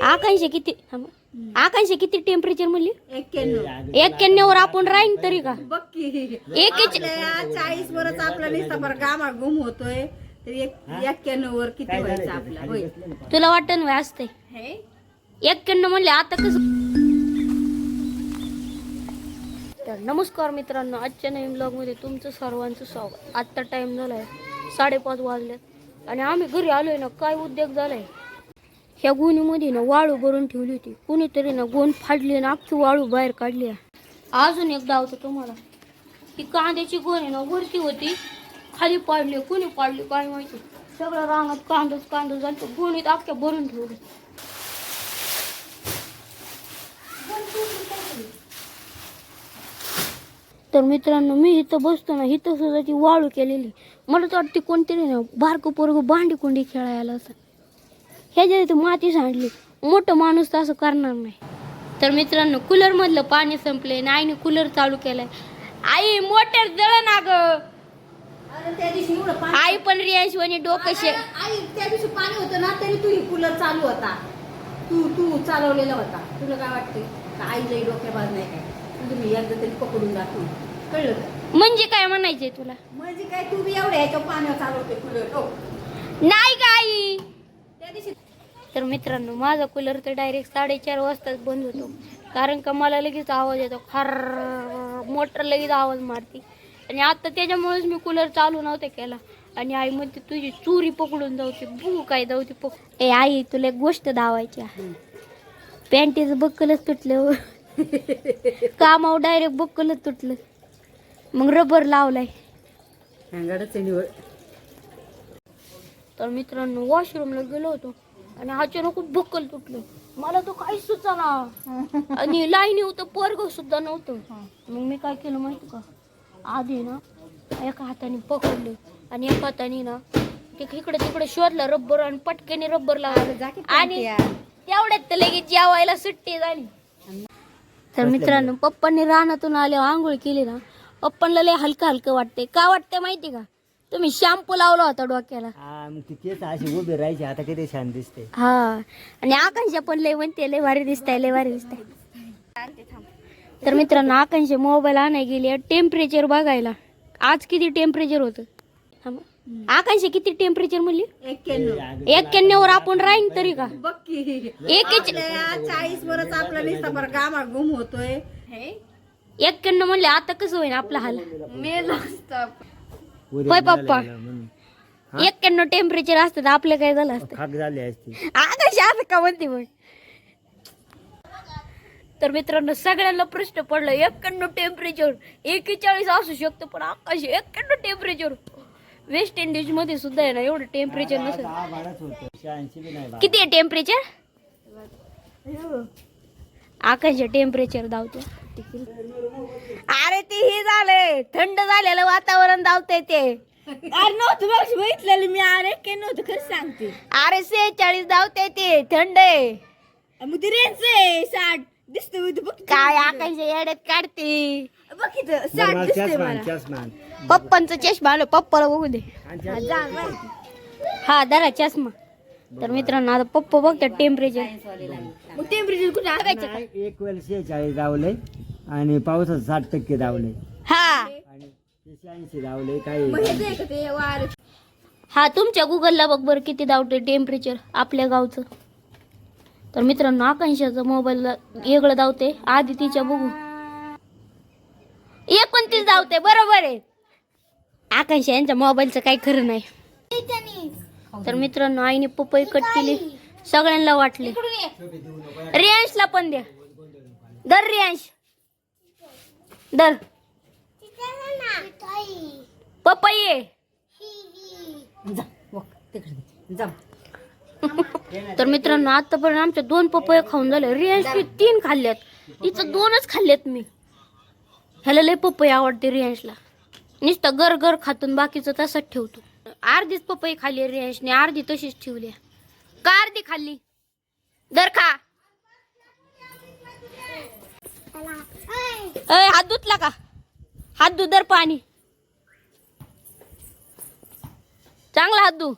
आकांक्षा किती आकांक्षा किती टेम्परेचर म्हणली 91 वर आपण राहीन तरी का बक्की एक 40 वरच आपला नुसता बरं गामा गुम होतोय तरी 91 वर किती व्हायचं आपला होय तुला वाटत ना असते हे 91 म्हणले आता कसं. तर नमस्कार मित्रांनो, आजच्या नवीन ब्लॉग मध्ये तुमचं सर्वांचं स्वागत. आत्ता टाइम झालाय 5:30 वाजलेत आणि आम्ही घरी आलोय ना. काय उद्योग झालाय, ह्या गोणीमध्ये ना वाळू भरून ठेवली होती. कुणीतरी ना गोण फाडली ना अख्खी वाळू बाहेर काढली. अजून एकदा होतं तुम्हाला, ही कांद्याची गोण आहे ना वरती होती, खाली पाडली. कुणी पाडली काय माहिती. सगळं रांगात कांदच झालं. गोणीत अख्ख्या भरून ठेवली. तर मित्रांनो, मी इथं बसतो ना, इथं सुद्धा ती वाळू केलेली. मला तर वाटते कोणतरी ना बारकं पोरगं भांडी कुंडी खेळायला असं. ह्याच्या इथं माती सांडली. मोठं माणूस तर असं करणार नाही. तर मित्रांनो, कूलर मधलं पाणी संपले आणि आईने कूलर चालू केलाय. आई मोटर जळ ना ग. त्या दिवशी एवढं पाणी आई पण रियांशवानी डोकं आई त्या दिवशी पाणी होतं ना तरी तू कूलर चालू होता. तू चालवलेला होता. तुला काय वाटतंय का आईला डोक्याबाज नाही काय? तुम्ही एकदा तरी पकडून दाखवू, कळलं का? म्हणजे काय म्हणायचंय तुला? म्हणजे काय तू बी एवढ्या ह्याच्या पाण्यावर चालवते कूलर? हो नाही का आई. त्या दिवशी. तर मित्रांनो, माझा कूलर तर डायरेक्ट 4:30 वाजताच बंद होतो. कारण का मला लगेच आवाज येतो, खर मोटर लगेच आवाज मारते. आणि आता त्याच्यामुळेच मी कूलर चालू नव्हते केला. आणि आई म्हणते तुझी चोरी पकडून जाऊची. भू काय जाऊची ए आई, तुला एक गोष्ट दावायची. पॅन्टीचं बक्कलच तुटलं. कामावर डायरेक्ट बक्कलच तुटलं. मग रबर लावलाय. तर मित्रांनो, वॉशरूमला गेलो होतो आणि अचानक बक्कल तुटलं. मला तो काहीच सुचना आणि लाईनी होतं, पोरग सुद्धा नव्हतं. मग मी काय केलं माहिती का, आधी ना एका हाताने पकडलं आणि एका हाताने ना ते इकडे तिकडे शोधलं रबर आणि पटकेने रबर लावलं. आणि तेवढ्यात तर लगेच जेवायला सुट्टी झाली. तर मित्रांनो, पप्पांनी रानातून आल्यावर आंघोळ केली ना, पप्पांना लय हलकं हलकं वाटते. का वाटते माहिती का, तुम्ही शॅम्पू लावला होता डोक्याला. केस अशी उभे राहायचे, आता किती छान दिसते. हा, आणि आकांक्षा पण लय म्हणते लय भारी दिसताय, लय भारी दिसताय. तर मित्रांनो, आकांक्षा मोबाईल आणायला गेली टेम्परेचर बघायला. आज किती टेम्परेचर होतं. आकांक्षा किती टेम्परेचर म्हणली 91 वर आपण राहीन तरी का बक्की 40 वरच आपला नुसता बरं गामा गुम होतोय. 91 म्हणले आता कसं होईल आपला हाल. मेल असतं. होय पप्पा, 91 टेम्परेचर असतं तर आपलं काय झालं असतं. खाक झाली असती. आकांक्षा असं का म्हणते मग. तर मित्रांनो, सगळ्यांना प्रश्न पडला, 91 टेम्परेचर 41 असू शकतं, पण आकाश 91 टेम्परेचर. वेस्ट इंडिज मध्ये सुद्धा आहे ना एवढं टेम्परेचर नसेल. किती आहे टेम्परेचर? आकाशचे टेम्परेचर धावते. अरे ते हे झालंय, थंड झालेलं वातावरण धावतंय ते. अरे नव्हतं बघ बघितलेलं मी. अरे काय नव्हतं खरं सांगते. अरे 46 धावतंय ते, थंड आहे. मग ते रेंज आहे 60 दिसतोय बघ. काय आकाशच्या येड्यात काढते. बघ इथं 60 दिसतंय मला. पप्पांचा चष्मा आलो, पप्पाला बघू दे. हा धरा चष्मा. तर मित्रांनो, आता पप्पा बघतात टेम्परेचर. मग टेम्परेचर कुठे टाकायचं? एक वेळ 46 धावलंय आणि पावसाचं 60% धावलंय हा आणि 86 धावलंय. काही मग हे जे का ते वार. हा, तुमच्या गुगलला बघ बरं किती धावतंय टेम्परेचर आपल्या गावचं. तर मित्रांनो, आकांक्षाचा मोबाईलला वेगळं धावते, आधी तिच्या बघू 29 धावते. बरोबर आहे. आकांक्षा यांच्या मोबाईलचं काही खरं नाही. तर मित्रांनो, आईने पपई कट केली, सगळ्यांना वाटले. रियांशला पण द्या. दर रियांश दर पपई आहे. तर मित्रांनो, आतापर्यंत आमच्या 2 पपया खाऊन झाले. रियांशने 3 खाल्ल्यात, तिचं 2च खाल्ल्यात मी. ह्याला लय पपई आवडते रियांशला. नुसतं गर खातून बाकीचं तसंच ठेवतो. अर्धीच पपई खाल्ली रियांशने, अर्धी तशीच ठेवली. का अर्धी खाल्ली? दर खा. हात धुतला का? हात धु, दर पाणी चांगला हात धु.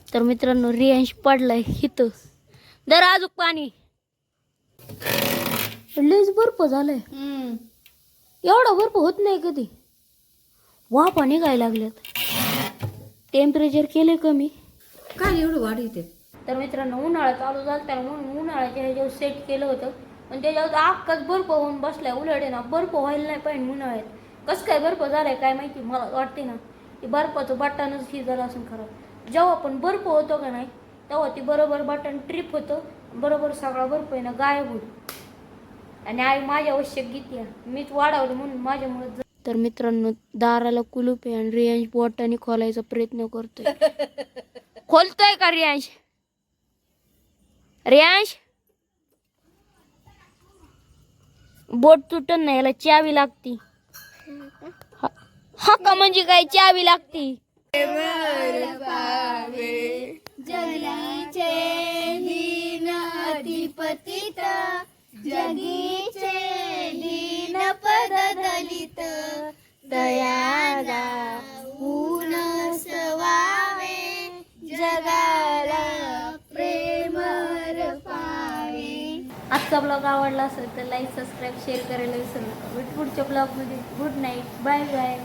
तर मित्रांनो, रियांश पडलाय इथं दर अजून पाणी लयच बर्फ झालंय. एवढा बर्फ होत नाही कधी. वाफा निघायला लागल्यात. टेम्परेचर केले कमी. काय एवढं वाढ येते. तर मित्रांनो उन्हाळा चालू झाला त्याला म्हणून उन्हाळ्याच्या ह्याच्यावर सेट केलं होतं. पण त्याच्यावर अख्खाच बर्फ होऊन बसलाय. उलट आहे ना बर्फ व्हायला नाही पाहिजे उन्हाळ्यात. कसं काय बर्फ झालाय काय माहिती. मला वाटते ना की बर्फाचं बटनच ही झालं असं खरं. जेव्हा पण बर्फ होतो का नाही तेव्हा ती बरोबर बटन ट्रिप होतं. बरोबर सगळा बर्फ आहे ना गायब होतो. आणि आई माझ्या आवश्यक घेते मीच वाढवलं म्हणून माझ्यामुळे. तर मित्रांनो दाराला कुलूप आहे आणि रियांश बोटाने खोलायचा प्रयत्न करतोय. खोलतोय का रियांश? रियांश बोट तुटत नाही याला चावी लागती. हा का म्हणजे काय चावी लागती. जगीचे दीन अधिपतित जगीचे दीन पद दलित दयाला ऊन सवावे जगाला प्रेम पावे. आजचा ब्लॉग आवडला असेल तर लाईक सबस्क्राईब शेअर करायला विसरू नका. पुढच्या ब्लॉगमध्ये गुड नाईट बाय बाय.